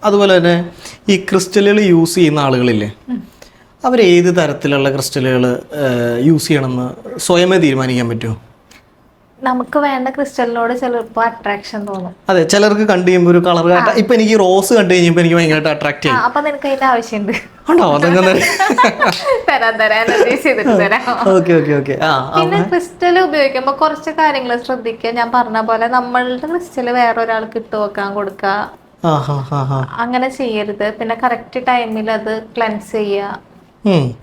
അതുപോലെ തന്നെ ഈ ക്രിസ്റ്റലുകൾ യൂസ് ചെയ്യുന്ന ആളുകളില്ലേ, അവർ ഏത് തരത്തിലുള്ള ക്രിസ്റ്റലുകൾ യൂസ് ചെയ്യണമെന്ന് സ്വയമേ തീരുമാനിക്കാൻ പറ്റുമോ? നമുക്ക് വേണ്ട ക്രിസ്റ്റലിനോട് ചിലപ്പോൾ അട്രാക്ഷൻ തോന്നും. അതെ, ചിലർക്ക് കണ്ടു കഴിയുമ്പോൾ ഒരു കളർ, ഇപ്പൊ എനിക്ക് റോസ് കണ്ടു കഴിഞ്ഞപ്പോൾ എനിക്ക് ഭയങ്കരമായിട്ട് അട്രാക്ട് ചെയ്യും. അപ്പൊ നിനക്ക് അതിന്റെ ആവശ്യമുണ്ട്. ഉണ്ടോ? അതങ്ങനെ പിന്നെ ക്രിസ്റ്റൽ ഉപയോഗിക്കുമ്പോ കുറച്ച് കാര്യങ്ങൾ ശ്രദ്ധിക്കുക. ഞാൻ പറഞ്ഞ പോലെ നമ്മളുടെ ക്രിസ്റ്റൽ വേറെ ഒരാൾക്ക് ഇട്ട് വെക്കാൻ കൊടുക്കുക, അങ്ങനെ ചെയ്യരുത്. പിന്നെ കറക്റ്റ് ടൈമിൽ അത് ക്ലെൻസ് ചെയ്യുക.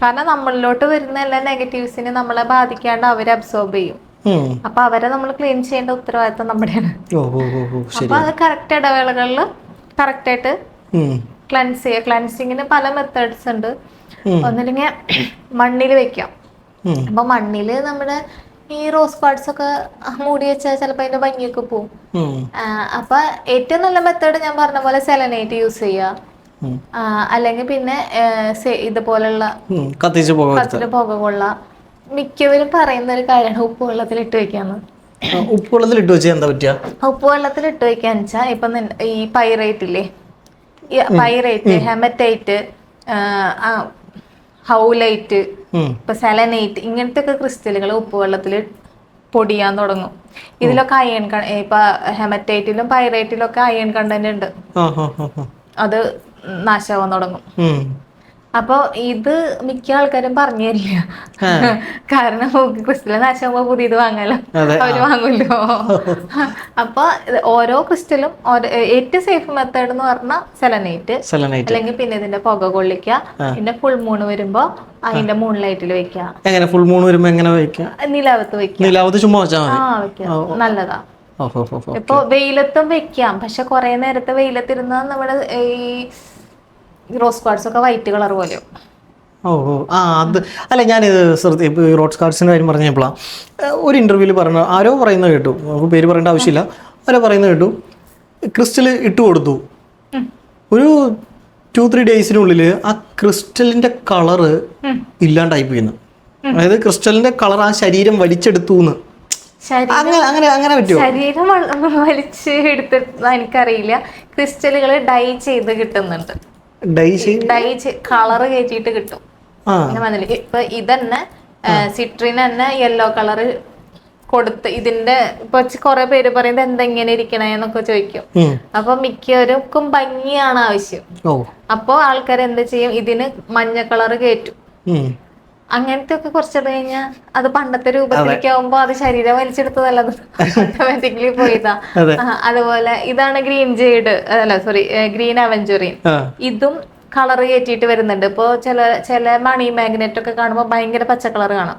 കാരണം നമ്മളിലോട്ട് വരുന്ന എല്ലാ നെഗറ്റീവ്സിനെ നമ്മളെ ബാധിക്കാണ്ട് അവര് അബ്സോർബ് ചെയ്യും. അപ്പൊ അവരെ നമ്മൾ ക്ലീൻ ചെയ്യേണ്ട ഉത്തരവാദിത്തം നമ്മുടെയാണ്. അപ്പൊ അത് കറക്റ്റ് ഇടവേളകളിൽ കറക്റ്റ് ആയിട്ട് ക്ലൻസ് ചെയ്യുക. ക്ലൻസിങ്ങിന് പല മെത്തേഡ്സ് ഉണ്ട്. ഒന്നില്ലെങ്കിൽ മണ്ണിൽ വെക്കാം. അപ്പൊ മണ്ണില് നമ്മുടെ ഈ റോസ് ക്വാർട്സ് ഒക്കെ മൂടി വെച്ചാൽ ചിലപ്പോ അതിന്റെ ഭംഗിയൊക്കെ പോവും. അപ്പൊ ഏറ്റവും നല്ല മെത്തേഡ് ഞാൻ പറഞ്ഞ പോലെ സെലനൈറ്റ് യൂസ് ചെയ്യുക. അല്ലെങ്കിൽ പിന്നെ ഇതുപോലുള്ള കത്തിച്ച് പുക കൊള്ള. മിക്കവരും പറയുന്ന ഒരു കാര്യമാണ് ഉപ്പ് വെള്ളത്തിലിട്ട് വെക്കാന്ന്. ഉപ്പ് വെള്ളത്തിലിട്ട് വെച്ചാൽ എന്താ പറ്റുക? ഉപ്പ് വെള്ളത്തിലിട്ട് വെക്കാന്ന് വെച്ചാൽ ഇപ്പൊ ഈ പൈറേറ്റ് ഇല്ലേ, പൈറേറ്റ്, ഹെമറ്റൈറ്റ്, ഹൗലൈറ്റ്, ഇപ്പൊ സെലനൈറ്റ്, ഇങ്ങനത്തെ ഒക്കെ ക്രിസ്റ്റലുകൾ ഉപ്പ് വെള്ളത്തിൽ പൊടിയാൻ തുടങ്ങും. ഇതിലൊക്കെ അയൺ, ഇപ്പൊ ഹെമറ്റൈറ്റിലും പൈറേറ്റിലും ഒക്കെ അയൺ കണ്ടന്റ് ഉണ്ട്. അത് നാശാവാൻ തുടങ്ങും. അപ്പൊ ഇത് മിക്ക ആൾക്കാരും പറഞ്ഞു തരില്ല. കാരണം ക്രിസ്റ്റൽ നാശമാകുമ്പോ പുതിയത് വാങ്ങാലോ, അവര് വാങ്ങുമല്ലോ. അപ്പൊ ഓരോ ക്രിസ്റ്റലും ഏറ്റവും സേഫ് മെത്തേഡ് എന്ന് പറഞ്ഞാൽ സെലനൈറ്റ്, അല്ലെങ്കിൽ പിന്നെ ഇതിന്റെ പുക കൊള്ളിക്കുക. പിന്നെ ഫുൾ മൂൺ വരുമ്പോ അതിന്റെ മൂൺ ലൈറ്റിൽ വെക്കുക. എങ്ങനെ ഫുൾ മൂൺ വരുമ്പോ എങ്ങനെ വെക്കുക? നിലാവത്ത് വെക്കുക. നിലാവത്ത് ചുമ്മാ വെച്ചാൽ നല്ലതാ. ഇപ്പൊ വെയിലത്തും വെക്കാം, പക്ഷെ കുറെ നേരത്തെ വെയിലത്തിരുന്ന നമ്മുടെ ഈ റോസ് ക്വാർട്സ് ഒക്കെ വൈറ്റ് കളർ പോലെയോ. അത് അല്ല, ഞാനിത് റോസ് ക്വാർട്സിന്റെ കാര്യം പറഞ്ഞപ്പോഴാണ് ഒരു ഇന്റർവ്യൂവിൽ പറഞ്ഞ ആരോ പറയുന്നത് കേട്ടു, നമുക്ക് പേര് പറയേണ്ട ആവശ്യമില്ല, ആരോ പറയുന്നത് കേട്ടു, ക്രിസ്റ്റൽ ഇട്ട് കൊടുത്തു, ഒരു 2-3 ഡേയ്സിനുള്ളിൽ ആ ക്രിസ്റ്റലിന്റെ കളറ് ഇല്ലാണ്ടായി പോയിന്ന്. അതായത് ക്രിസ്റ്റലിന്റെ കളർ ആ ശരീരം വലിച്ചെടുത്തു എന്ന്. ശരീരം വലിച്ച് എടുത്തിട്ട് എനിക്കറിയില്ല. ക്രിസ്റ്റലുകൾ ഡൈ ചെയ്ത് കിട്ടുന്നുണ്ട്, കളറ് കയറ്റിയിട്ട് കിട്ടും. ഇപ്പൊ ഇതന്നെ സിട്രിൻ തന്നെ യെല്ലോ കളറ് കൊടുത്ത് ഇതിന്റെ ഇപ്പൊ കുറെ പേര് പറയുന്നത് എന്തെങ്ങനെ ഇരിക്കണേന്നൊക്കെ ചോദിക്കും. അപ്പൊ മിക്കവർക്കും ഭംഗിയാണ് ആവശ്യം. അപ്പൊ ആൾക്കാർ എന്ത് ചെയ്യും, ഇതിന് മഞ്ഞ കളറ് കയറ്റും. അങ്ങനത്തെ ഒക്കെ കുറച്ചിട്ട് കഴിഞ്ഞാൽ അത് പണ്ടത്തെ രൂപത്തിലേക്ക് ആവുമ്പോ അത് ശരീരം വലിച്ചെടുത്തതല്ല, ഓട്ടോമാറ്റിക്കലി പോയതാ. അതുപോലെ ഇതാണ് ഗ്രീൻ ജെയ്ഡ്, അല്ല സോറി, ഗ്രീൻ അവഞ്ചറിൻ. ഇതും കളർ കയറ്റിയിട്ട് വരുന്നുണ്ട്. ഇപ്പൊ ചില മണി മാഗ്നറ്റ് ഒക്കെ കാണുമ്പോ ഭയങ്കര പച്ച കളർ കാണാം,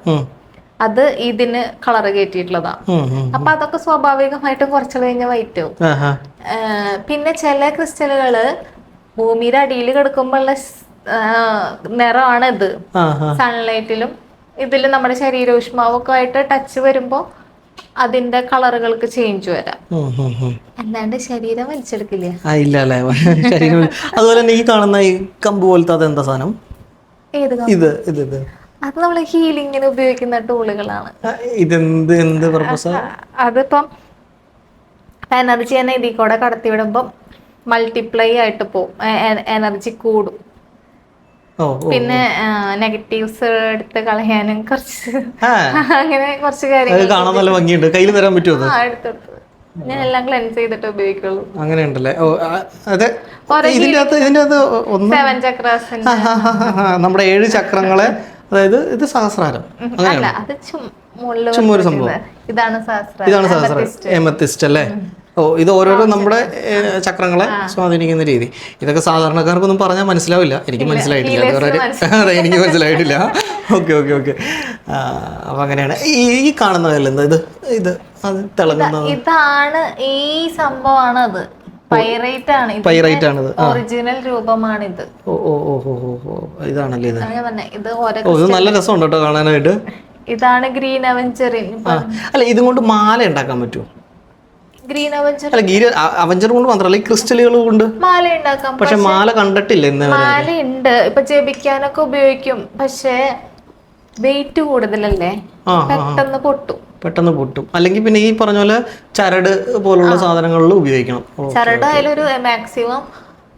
അത് ഇതിന് കളർ കയറ്റിയിട്ടുള്ളതാ. അപ്പൊ അതൊക്കെ സ്വാഭാവികമായിട്ടും കുറച്ചു കഴിഞ്ഞാൽ വൈറ്റ് ആവും. പിന്നെ ചില ക്രിസ്റ്റലുകള് ഭൂമിയുടെ അടിയിൽ കിടക്കുമ്പോഴുള്ള നിറമാണ് ഇത്. സൺലൈറ്റിലും ഇതിലും നമ്മുടെ ശരീരോഷ്മാവൊക്കെ ആയിട്ട് ടച്ച് വരുമ്പോ അതിന്റെ കളറുകൾക്ക് ചേഞ്ച് വരാം. അല്ലാണ്ട് ശരീരം വലിച്ചെടുക്കില്ല. അതുപോലെ തന്നെ ഈ കാണുന്ന ഈ കമ്പ് പോലത്തെ അതെന്താ സാധനം? അത് നമ്മള് ഹീലിങ്ങിന് ഉപയോഗിക്കുന്ന ടൂളുകളാണ്. അതിപ്പം എനർജി തന്നെ ഇതിൽ കൂടെ കടത്തിവിടുമ്പം മൾട്ടിപ്ലൈ ആയിട്ട് പോവും, എനർജി കൂടും. പിന്നെ നെഗറ്റീവ്സ് എടുത്ത് കളയാനും കുറച്ച് അങ്ങനെ കുറച്ച് കാര്യങ്ങൾ കാണാൻ നല്ല ഭംഗിയുണ്ട്. കയ്യിൽ തരാൻ പറ്റുമോ? ഞാൻ എല്ലാം ക്ലെൻസ് ചെയ്തിട്ട് ഉപയോഗിക്കുള്ളൂ. അങ്ങനെ ഉണ്ടല്ലേ? നമ്മുടെ 7 ചക്രങ്ങളെ, അതായത് ഇത് സഹസ്രാരം, അത് ചുമ്മാ സംഭവം. ഇതാണ് സഹസ്രാരം, എമത്തിസ്റ്റ് അല്ലേ? ഇത് ഓരോരോ നമ്മുടെ ചക്രങ്ങളെ സ്വാധീനിക്കുന്ന രീതി. ഇതൊക്കെ സാധാരണക്കാർക്കൊന്നും പറഞ്ഞാൽ മനസ്സിലാവില്ല. എനിക്ക് മനസ്സിലായിട്ടില്ല. എനിക്ക് മനസ്സിലായിട്ടില്ല. ഓക്കെ. അപ്പൊ അങ്ങനെയാണ് ഈ കാണുന്നതല്ല ഇത് അത് തിളങ്ങുന്നത്. ഇതാണ് ഈ സംഭവമാണ്. അത് പൈറൈറ്റ് ആണ്. ഒറിജിനൽ രൂപമാണിത്. ഇതാണല്ലേ ഇത് നല്ല രസമുണ്ട് കേട്ടോ കാണാനായിട്ട്. ഇതാണ് ഗ്രീൻ അവഞ്ചറിൻ. അല്ല, ഇതും കൊണ്ട് മാല ഉണ്ടാക്കാൻ പറ്റുമോ? ഗ്രീൻ അവഞ്ചർ കൊണ്ട് മാത്രമല്ല, ഈ ക്രിസ്റ്റലുകൾ കൊണ്ട് മാല ഉണ്ടാക്കാം. പക്ഷെ മാല കണ്ടിട്ടില്ല. മാല ഉണ്ട്, ഇപ്പൊ ജപിക്കാനൊക്കെ ഉപയോഗിക്കും. പക്ഷെ വെയിറ്റ് കൂടുതലല്ലേ, പെട്ടെന്ന് പൊട്ടും. അല്ലെങ്കിൽ പിന്നെ ഈ പറഞ്ഞ പോലെ ചരട് പോലുള്ള സാധനങ്ങളിൽ ഉപയോഗിക്കണം. ചരട് ആയാലും ഒരു മാക്സിമം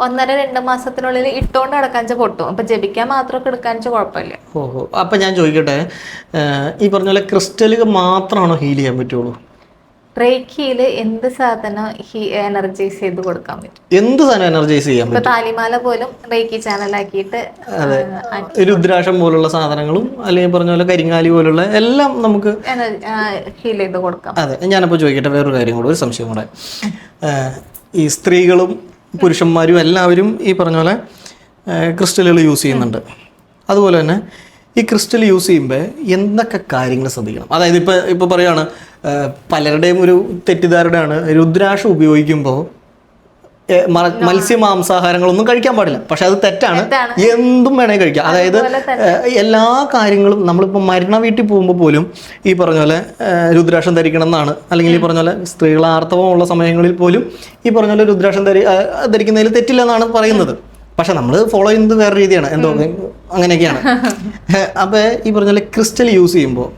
1.5-2 മാസത്തിനുള്ളിൽ ഇട്ടുകൊണ്ട് കിടക്കാഞ്ച പൊട്ടും. അപ്പൊ ജപിക്കാൻ മാത്രമൊക്കെ എടുക്കാഞ്ച കുഴപ്പമില്ല. ഓഹോ, അപ്പം ഞാൻ ചോദിക്കട്ടെ, ഈ പറഞ്ഞ പോലെ ക്രിസ്റ്റലുകൾ മാത്രമാണോ ഹീൽ ചെയ്യാൻ പറ്റുള്ളൂ? റേക്കിയില് എന്ത് സാധനം എനർജൈസ് ചെയ്ത് കൊടുക്കാൻ പറ്റും. എന്ത് സാധനം എനർജൈസ് ചെയ്യാൻ ഇപ്പൊ താലിമാല പോലും റേക്കി ചാനലാക്കിയിട്ട് രുദ്രാക്ഷം പോലുള്ള സാധനങ്ങളും അല്ലെങ്കിൽ പറഞ്ഞ പോലെ കരിങ്ങാലി പോലുള്ള എല്ലാം നമുക്ക് ഹീൽ ചെയ്ത് കൊടുക്കാം. അതെ, ഞാനപ്പോൾ ചോദിക്കട്ടെ വേറൊരു കാര്യം കൂടെ, ഒരു സംശയം കൂടെ. ഈ സ്ത്രീകളും പുരുഷന്മാരും എല്ലാവരും ഈ പറഞ്ഞ പോലെ ക്രിസ്റ്റലുകൾ യൂസ് ചെയ്യുന്നുണ്ട്. അതുപോലെ തന്നെ ഈ ക്രിസ്റ്റൽ യൂസ് ചെയ്യുമ്പോൾ എന്തൊക്കെ കാര്യങ്ങൾ ശ്രദ്ധിക്കണം? അതായത് ഇപ്പോൾ പറയുകയാണ്, പലരുടെയും ഒരു തെറ്റിദ്ധാരണയാണ് രുദ്രാക്ഷം ഉപയോഗിക്കുമ്പോൾ മത്സ്യമാംസാഹാരങ്ങളൊന്നും കഴിക്കാൻ പാടില്ല. പക്ഷെ അത് തെറ്റാണ്. എന്തും വേണേൽ കഴിക്കാം. അതായത് എല്ലാ കാര്യങ്ങളും നമ്മളിപ്പോൾ മരണ വീട്ടിൽ പോകുമ്പോൾ പോലും ഈ പറഞ്ഞ പോലെ രുദ്രാക്ഷം ധരിക്കണം എന്നാണ്. അല്ലെങ്കിൽ ഈ പറഞ്ഞ പോലെ സ്ത്രീകൾ ആർത്തവമുള്ള സമയങ്ങളിൽ പോലും ഈ പറഞ്ഞ പോലെ രുദ്രാക്ഷം ധരിക്കുന്നതിൽ തെറ്റില്ലെന്നാണ് പറയുന്നത്. പക്ഷെ നമ്മൾ ഫോളോ ചെയ്യുന്നത് വേറെ രീതിയാണ്, എന്തോ അങ്ങനെയൊക്കെയാണ്. അപ്പോൾ ഈ പറഞ്ഞ പോലെ ക്രിസ്റ്റൽ യൂസ് ചെയ്യുമ്പോൾ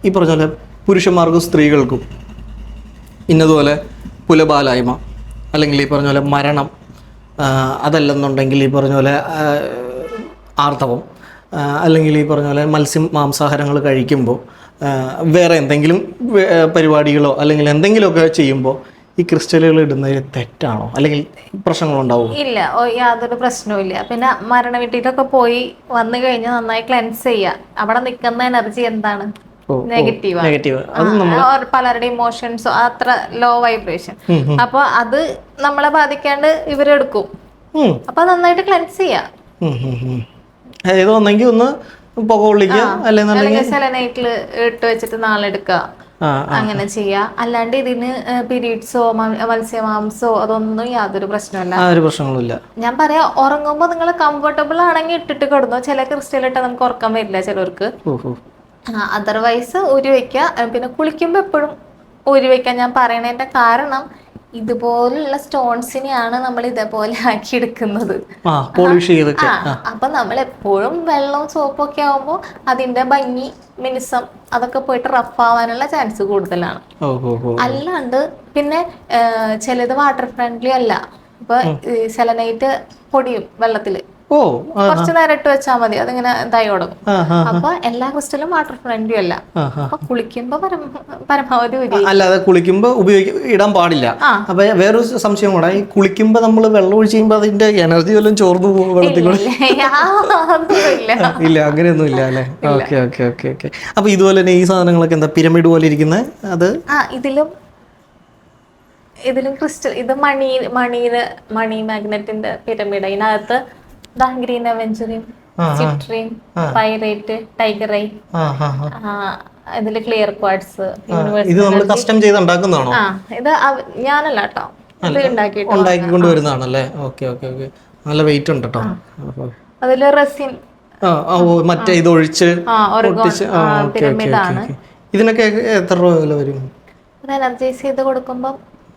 ഈ പറഞ്ഞ പോലെ പുരുഷന്മാർക്കും സ്ത്രീകൾക്കും ഇന്നതുപോലെ പുലബാലായ്മ അല്ലെങ്കിൽ ഈ പറഞ്ഞ പോലെ മരണം, അതല്ലെന്നുണ്ടെങ്കിൽ ഈ പറഞ്ഞ പോലെ ആർത്തവം, അല്ലെങ്കിൽ ഈ പറഞ്ഞ പോലെ മാംസാഹാരങ്ങൾ കഴിക്കുമ്പോൾ വേറെ എന്തെങ്കിലും പരിപാടികളോ അല്ലെങ്കിൽ എന്തെങ്കിലുമൊക്കെ ചെയ്യുമ്പോൾ ഈ ക്രിസ്റ്റലുകൾ ഇടുന്നതിൽ തെറ്റാണോ അല്ലെങ്കിൽ പ്രശ്നങ്ങളുണ്ടാവും? ഇല്ല, യാതൊരു പ്രശ്നവും ഇല്ല. പിന്നെ മരണ വീട്ടിലൊക്കെ പോയി വന്നു കഴിഞ്ഞാൽ നന്നായി ക്ലെൻസ് ചെയ്യുക. അവിടെ നിൽക്കുന്ന എനർജി എന്താണ്? നെഗറ്റീവ്. പലരുടെ ഇമോഷൻസോ അത്ര ലോ വൈബ്രേഷൻ. അപ്പൊ അത് നമ്മളെ ബാധിക്കാണ്ട് ഇവരെടുക്കും. അപ്പൊ നന്നായിട്ട് ക്ലെൻസ് ചെയ്യാം. ഒന്നെങ്കിൽ ഒന്ന് പുക കൊള്ളിക്കുക, അല്ലെങ്കിൽ സെലനൈറ്റിൽ ഇട്ട് വെച്ചിട്ട് നാളെടുക്കുക, അങ്ങനെ ചെയ്യാ. അല്ലാണ്ട് ഇതിന് പീരീഡ്സോ മത്സ്യമാംസോ അതൊന്നും യാതൊരു പ്രശ്നമല്ല. ഞാൻ പറയാ, ഉറങ്ങുമ്പോ നിങ്ങൾ കംഫർട്ടബിൾ ആണെങ്കിൽ ഇട്ടിട്ട് കിടന്നു. ചില ക്രിസ്റ്റൽ ഇട്ടാൽ നമുക്ക് ഉറക്കം വരില്ല ചിലർക്ക്. അതർവൈസ് ഊരി വെക്കുക. പിന്നെ കുളിക്കുമ്പോ എപ്പോഴും ഊരി വെക്കാൻ ഞാൻ പറയണതിന്റെ കാരണം, ഇതുപോലുള്ള സ്റ്റോൺസിനെയാണ് നമ്മൾ ഇതേപോലെ ആക്കി എടുക്കുന്നത്. അപ്പൊ നമ്മൾ എപ്പോഴും വെള്ളവും സോപ്പും ഒക്കെ ആവുമ്പോ അതിന്റെ ഭംഗി മിനുസം അതൊക്കെ പോയിട്ട് റഫ് ആവാനുള്ള ചാൻസ് കൂടുതലാണ്. അല്ലാണ്ട് പിന്നെ ചിലത് വാട്ടർ ഫ്രണ്ട്ലി അല്ല. ഇപ്പൊ സെലനൈറ്റ് പൊടിയും വെള്ളത്തില് കുറച്ചു നേരം ഇട്ട് വെച്ചാൽ മതി, അതിങ്ങനെ ഇതായി തുടങ്ങും. അപ്പൊ എല്ലാ ക്രിസ്റ്റലും വാട്ടർ ഫ്രണ്ട്ലി അല്ല. അപ്പൊ കുളിക്കുമ്പോ പരമാവധി അല്ലാതെ കുളിക്കുമ്പോ ഇടാൻ പാടില്ല. അപ്പൊ വേറൊരു സംശയം കൂടെ, ഈ കുളിക്കുമ്പോ നമ്മൾ വെള്ളം ഒഴിച്ച് കഴിയുമ്പോ അതിന്റെ എനർജി വല്ലതും ചോർന്നു പോകും വെള്ളത്തിൽ? ഇല്ല, അങ്ങനെയൊന്നും ഇല്ല അല്ലേ? Okay okay okay okay. അപ്പൊ ഇതുപോലെ തന്നെ ഈ സാധനങ്ങളൊക്കെ എന്താ പിരമിഡ് പോലെ ഇരിക്കുന്നത്? അത് ഇതിലും ക്രിസ്റ്റൽ, ഇത് മണി മാഗ്നറ്റിന്റെ പിരമിഡ്. അതിനകത്ത് ഗ്രീൻ അവെഞ്ചറിൻ, സിട്രീൻ, പൈറേറ്റ്, ടൈഗർ ഐ, ഇതില് ക്ലിയർ ക്വാർട്സ്, ഇത് നമ്മൾ കസ്റ്റം ചെയ്ത് ഉണ്ടാക്കുന്നതാണോ? ഇത് ഞാനല്ല കേട്ടോ, ഇത് ഉണ്ടാക്കിക്കൊണ്ട് വരുന്നതാണല്ലേ? Okay okay okay. നല്ല വെയിറ്റ് ഉണ്ട് കേട്ടോ. അതില് റെസിൻ മറ്റേ ഇത് ഒഴിച്ച് പിരമിഡാണ്. ഇതിനൊക്കെ എത്ര രൂപ വില വരും? എനർജൈസ് ചെയ്ത് കൊടുക്കുമ്പോ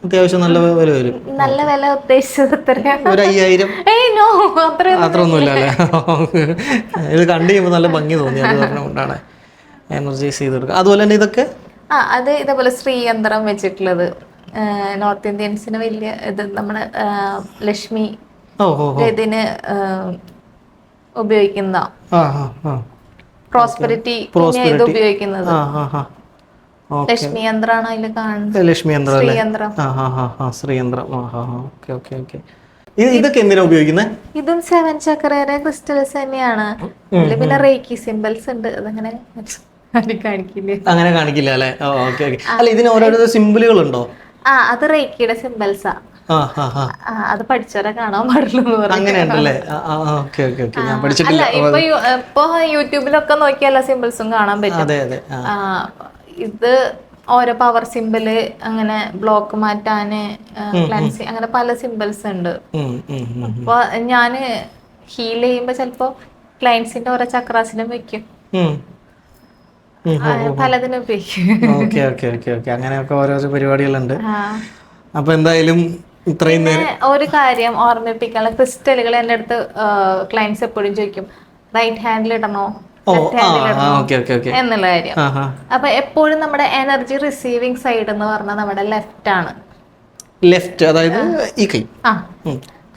അത്യാവശ്യം നല്ല വില വരും. നല്ല വില ഉദ്ദേശിച്ചത് ഒരു 5000? അത്രയൊന്നുമില്ല അല്ലേ? ഇത് കണ്ടു കഴിയുമ്പോൾ നല്ല ഭംഗി തോന്നി, അത് കാരണം കൊണ്ടാണ് എനർജൈസ് ചെയ്ത് കൊടുക്കുക. അതുപോലെ തന്നെ ഇതൊക്കെ അത് ഇതേപോലെ ശ്രീയന്ത്രം വെച്ചിട്ടുള്ളത് നോർത്ത് ഇന്ത്യൻസിന് വലിയ ഇത്, നമ്മുടെ ലക്ഷ്മി ഇതിന് ഉപയോഗിക്കുന്ന പ്രോസ്പെരിറ്റി ഇത് ഉപയോഗിക്കുന്നത്. ലക്ഷ്മി യന്ത്രമാണ് അതിൽ കാണുന്നത്. ലക്ഷ്മി യന്ത്രം, ശ്രീയന്ത്രം. Okay okay okay. ഇതൊക്കെ എന്തിനാ ഉപയോഗിക്കുന്നത്? ഇതും 7 ചക്രയുടെ ക്രിസ്റ്റൽസ് തന്നെയാണ്. ഇതില് പിന്നെ റേക്കി സിംബൽസ് ഉണ്ട്. അതങ്ങനെ അങ്ങനെ കാണിക്കില്ല അല്ലേ? Okay okay. അല്ല, ഇതിന് ഓരോരോ സിംബലുകൾ ഉണ്ടോ? അത് റേക്കിയുടെ സിംബൽസാ. അത് പഠിച്ചവരെ കാണാൻ പാടുള്ളൂ. ഇപ്പൊ യൂട്യൂബിലൊക്കെ നോക്കിയാൽ എല്ലാ സിംബൽസും കാണാൻ പറ്റും. ഇത് ഓരോ പവർ സിമ്പിള്, അങ്ങനെ ബ്ലോക്ക് മാറ്റാന്, ക്ലൻസിങ്, അങ്ങനെ പല സിമ്പിൾസ് ഉണ്ട്. അപ്പൊ ഞാന് ഹീൽ ചെയ്യുമ്പോ ചിലപ്പോ ക്ലയൻസിന്റെ ഓരോ ചക്രാസിനും വെക്കും, പലതിനും ഉപയോഗിക്കും. അങ്ങനെയൊക്കെ ഓരോ പരിപാടികളുണ്ട്. അപ്പൊ എന്തായാലും ഇത്രയും നേരം ഒരു കാര്യം ഓർമ്മിപ്പിക്കാനുള്ള, ക്രിസ്റ്റലുകൾ എന്റെ അടുത്ത് ക്ലയൻസ് എപ്പോഴും ചോദിക്കും, റൈറ്റ് ഹാൻഡിൽ ഇടണോ എന്നുള്ള കാര്യം. അപ്പൊ എപ്പോഴും നമ്മുടെ എനർജി റിസീവിങ് സൈഡ് എന്ന് പറഞ്ഞാൽ നമ്മുടെ ലെഫ്റ്റ് ആണ്. ലെഫ്റ്റ്, അതായത് ഈ കൈ.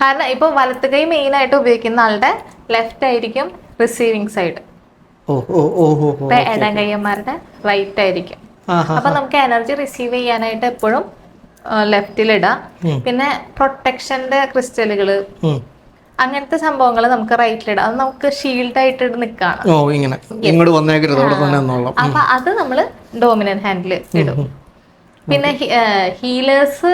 കാരണം ഇപ്പൊ വലത്ത് കൈ മെയിൻ ആയിട്ട് ഉപയോഗിക്കുന്ന ആളുടെ ലെഫ്റ്റ് ആയിരിക്കും റിസീവിങ് സൈഡ്, ഓ ഓ ഓ ഓ ഇപ്പൊ ഇടം കൈയ്യന്മാരുടെ റൈറ്റ് ആയിരിക്കും. അപ്പൊ നമുക്ക് എനർജി റിസീവ് ചെയ്യാനായിട്ട് എപ്പോഴും ലെഫ്റ്റിലിടാം. പിന്നെ പ്രൊട്ടക്ഷന്റെ ക്രിസ്റ്റലുകള് അങ്ങനത്തെ സംഭവങ്ങൾ നമുക്ക് റൈറ്റിലിടാം. അത് നമുക്ക് ഷീൽഡ് ആയിട്ട് നിൽക്കാണ്. ഓ ഇങ്ങനെ ഇങ്ങോട്ട് വന്നേക്കരുത് അവിടെ തന്നെ എന്നോളാം. അപ്പൊ അത് നമ്മള് ഡോമിനന്റ് ഹാൻഡിൽ ഇടും. പിന്നെ ഹീലേഴ്സ്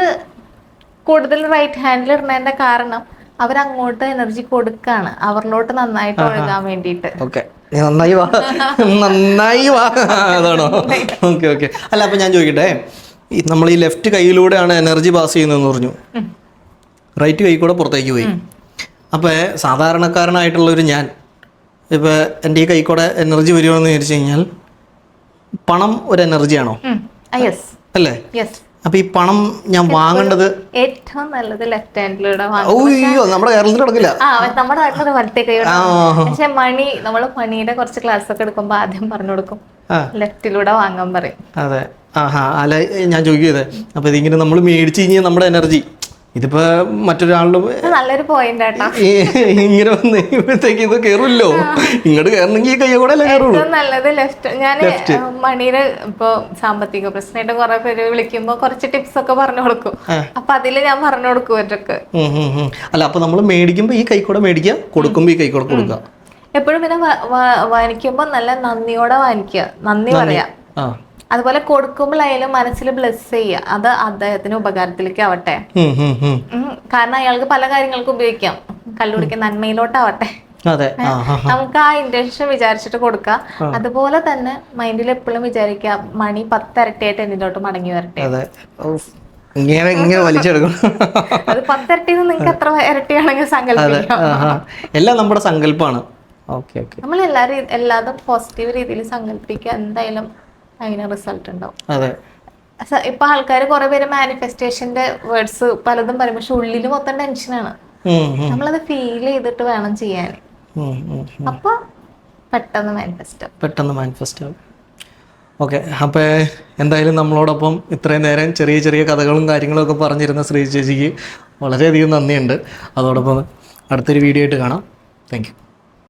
കൂടുതൽ റൈറ്റ് ഹാൻഡിൽ ഇടുന്നതിന്റെ കാരണം അവരങ്ങോട്ട് എനർജി കൊടുക്കാണ്, അവരിലോട്ട് നന്നായിട്ട് ഒഴുകാൻ വേണ്ടിയിട്ട്. ഓക്കെ, നന്നായി വാ നന്നായി വാ അതാണോ? Okay okay. അല്ല അപ്പൊ ഞാൻ ചോദിക്കട്ടെ, നമ്മൾ ഈ ലെഫ്റ്റ് കൈയിലൂടെയാണ് എനർജി പാസ് ചെയ്യുന്നതെന്ന് പറഞ്ഞു, റൈറ്റ് കൈ കൂടെ പുറത്തേക്ക് പോയി. അപ്പോൾ സാധാരണക്കാരനായിട്ടുള്ളൊരു ഞാൻ ഇപ്പോൾ എൻ്റെ ഈ കൈ കൂടെ എനർജി വരുവാന്ന് വിചാരിച്ചു കഴിഞ്ഞാൽ പണം ഒരു എനർജിയാണോ? അല്ലേ? അപ്പൊ ഈ പണം ഞാൻ വാങ്ങേണ്ടത് ഏറ്റവും നല്ലത് ലെഫ്റ്റ് ഹാൻഡിലൂടെ. ഓയ്യോ, നമ്മുടെ കേരളത്തിൽ നടക്കില്ല. നമ്മുടെ നാട്ടിലത് വലത്തെ കൈ. പക്ഷെ നമ്മള് മണിയുടെ കുറച്ച് ക്ലാസ് ഒക്കെ എടുക്കുമ്പോ ആദ്യം പറഞ്ഞു കൊടുക്കും ലെഫ്റ്റിലൂടെ വാങ്ങാൻ പറയും. അതെ, അല്ല ഞാൻ ചോദിക്കുന്നത്, അപ്പൊ ഇതിങ്ങനെ നമ്മൾ മേടിച്ചു കഴിഞ്ഞാൽ നമ്മുടെ എനർജി ഇതിപ്പോ മറ്റൊരാളുടെ നല്ലൊരു പോയിന്റ് ആട്ടോ, ഇങ്ങനെ വന്നേക്ക് ഇത് കേറുമല്ലോ, ഇങ്ങോട്ട് കയറണമെങ്കിൽ ഈ കയ്യെ കൂടെ അല്ലേ കയറുള്ളൂ. നല്ലത് ലെഫ്റ്റ്. ഞാൻ മണിയുടെ ഇപ്പൊ സാമ്പത്തിക പ്രശ്നമായിട്ട് കുറെ പേര് വിളിക്കുമ്പോ കുറച്ച് ടിപ്സ് ഒക്കെ പറഞ്ഞു കൊടുക്കും. അപ്പൊ അതില് ഞാൻ പറഞ്ഞു കൊടുക്കും അവരൊക്കെ. അല്ല അപ്പൊ നമ്മൾ മേടിക്കുമ്പോ ഈ കൈ കൂടെ മേടിക്കുക, കൊടുക്കുമ്പോ ഈ കൈ കൂടെ കൊടുക്കുക. എപ്പോഴും പിന്നെ വാങ്ങിക്കുമ്പോ നല്ല നന്ദിയോടെ വാങ്ങിക്കുക, നന്ദി പറയാ. അതുപോലെ കൊടുക്കുമ്പോഴായാലും മനസ്സിൽ ബ്ലെസ് ചെയ്യുക, അത് അദ്ദേഹത്തിന് ഉപകാരത്തിലേക്ക് ആവട്ടെ. കാരണം അയാൾക്ക് പല കാര്യങ്ങൾക്കും ഉപയോഗിക്കാം, കള്ളുകുടിക്കാൻ നന്മയിലോട്ടാവട്ടെ. നമുക്ക് ആ ഇന്റൻഷൻ വിചാരിച്ചിട്ട് കൊടുക്കാം. അതുപോലെ തന്നെ മൈൻഡിൽ എപ്പോഴും വിചാരിക്കുക മണി 10 ഇരട്ടിയായിട്ട് എന്നിലോട്ട് മടങ്ങി വരട്ടെ. അത് 10 ഇരട്ടി നിങ്ങൾക്ക് എത്ര ഇരട്ടിയാണെങ്കിൽ സങ്കല്പിക്കാം. എല്ലാം നമ്മുടെ സങ്കല്പമാണ്. നമ്മൾ എല്ലാതും പോസിറ്റീവ് രീതിയിൽ സങ്കല്പിക്കുക, എന്തായാലും അതിന് റിസൾട്ട് ഉണ്ടാവും. ഇപ്പൊ ആൾക്കാർ കുറെ പേര് മാനിഫെസ്റ്റേഷന്റെ വേർഡ്സ് പലതും പറയും, പക്ഷെ ഉള്ളിൽ മൊത്തം ടെൻഷനാണ്. നമ്മളത് ഫീൽ ചെയ്തിട്ട് വേണം ചെയ്യാൻ. അപ്പൊ പെട്ടെന്ന് മാനിഫെസ്റ്റ് ആവും. ഓക്കെ, അപ്പോൾ എന്തായാലും നമ്മളോടൊപ്പം ഇത്രയും നേരം ചെറിയ ചെറിയ കഥകളും കാര്യങ്ങളും ഒക്കെ പറഞ്ഞിരുന്ന ശ്രീ ചേച്ചിക്ക് വളരെയധികം നന്ദിയുണ്ട്. അതോടൊപ്പം അടുത്തൊരു വീഡിയോ ആയിട്ട് കാണാം. Thank you.